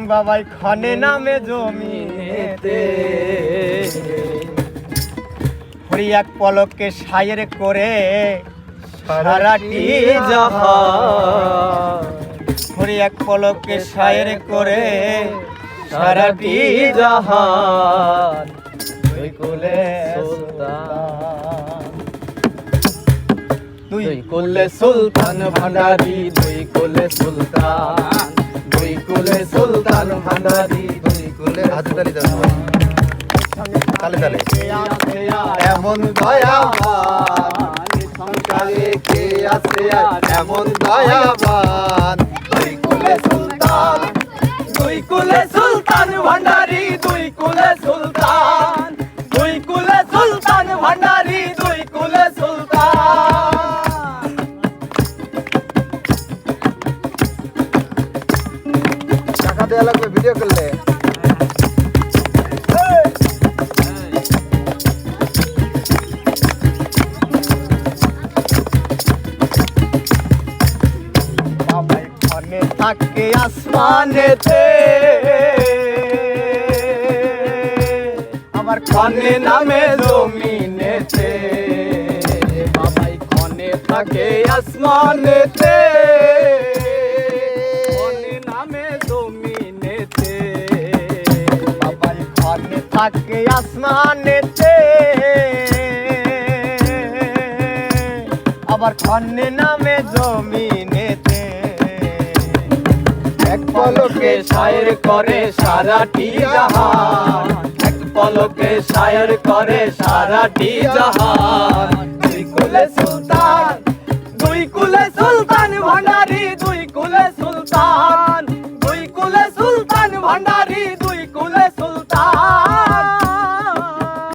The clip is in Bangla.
বাবাই খনে নামে জমিতে হরি এক পলকে সায়ের করে সারাটি জাহান হরি এক পলকে সায়ের করে সারাটি জাহান দুই কুলে সুলতান দুই কুলে সুলতান ভান্ডারি দুই কুলে সুলতান দুই কুলে সুলতান ভান্ডারি দুই কুলে হাতে তালি দাও তালে তালে এমন দয়াবান সংসারে কে আছে এমন দয়াবান দুই কুলে সুলতান ভান্ডারি দুই কুলে সুলতান ভান্ডারি দুই কুলে সুলতান টাকা দেয়া লাগবে ভিডিও করলে থাকে আসমানেতে আমার খনে নামে জমিনেতে বাবাই খনে থাকে আসমানেতে খনে নামে জমিনেতে বাবাই খনে থাকে আসমানেতে আবার খনে নামে জমিনেতে এক পলকে শায়ের করে সারাটি জাহান এক পলকে শায়ের করে সারাটি জাহান দুই কুলে সুলতান ভান্ডারি দুই কুলে সুলতান ভান্ডারি